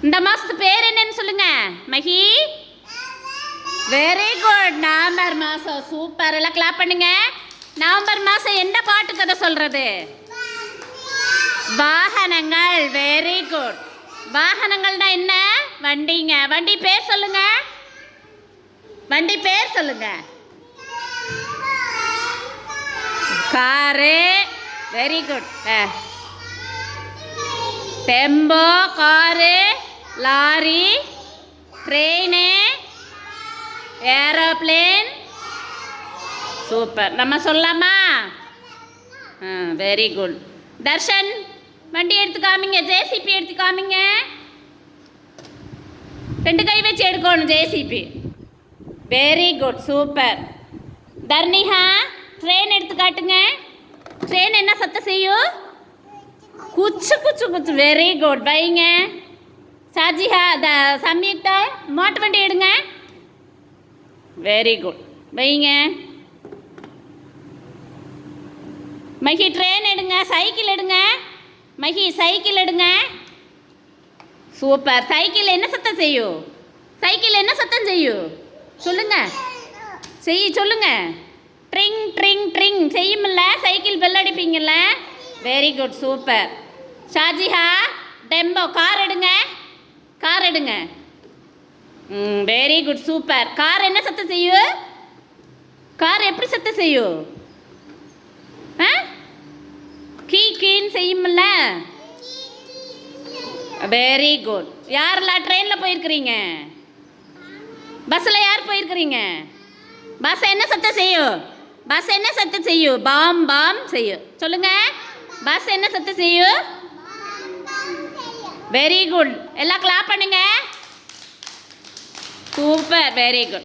இந்த மாதத்து பேர் என்னன்னு சொல்லுங்க மகி. Very good. நவம்பர் மாதம். சூப்பர். எல்லாம் கிளாப் பண்ணுங்க. நவம்பர் மாதம் என்ன பாட்டு கதை சொல்கிறது? வாகனங்கள். Very good. வாகனங்கள்னா என்ன? வண்டிங்க. வண்டி பேர் சொல்லுங்க. வண்டி பேர் சொல்லுங்க. Car. Very good. Tempo, car, lorry, train, aeroplane. Super. நம்ம சொல்லலாமா? Very good. தர்ஷன் வண்டி எடுத்து காமிங்க. ஜேசிபி எடுத்து காமிங்க. 2 கை வச்சு எடுக்கணும் JCB. Very good. Super. Tharniha train எடுத்து காட்டுங்க. ட்ரெயின் என்ன சத்தம் செய்யும்? குச்சு குச்சு குச்சு. Very good. வைங்க. சாஜிஹா சம்யுக்தா மாட்டு வண்டி எடுங்க. Very good. வைங்க. மகி ட்ரெயின் எடுங்க. சைக்கிள் எடுங்க. மகி சைக்கிள் எடுங்க. சூப்பர். சைக்கிள் என்ன சத்தம் செய்யும்? சைக்கிள் என்ன சத்தம் செய்யும் சொல்லுங்க. சொல்லுங்க. ட்ரிங் ட்ரிங் ட்ரிங் செய்யுமில்ல? சைக்கிள் பெல் அடிப்பீங்கல்ல? Very good. Super. Shajiha tempo car எடுங்க. கார் எடுங்க. Very good. சூப்பர். கார் என்ன சத்தம் செய்யும்? கார் எப்படி சத்தம் செய்யும்? கீ கீன்னு செய்யுமில்ல? Very good. யாரெல்லாம் ட்ரெயினில் போயிருக்கிறீங்க? பஸ்ஸில் யார் போயிருக்கிறீங்க? பஸ் என்ன சத்தம் செய்யும்? பஸ் என்ன சத்தம் செய்யும்? பாம் பாம் செய்யும். சொல்லுங்க. பஸ் என்ன சத்தம் செய்யும்? Very good. எல்லாம் கிளாப் பண்ணுங்க. சூப்பர். Very good.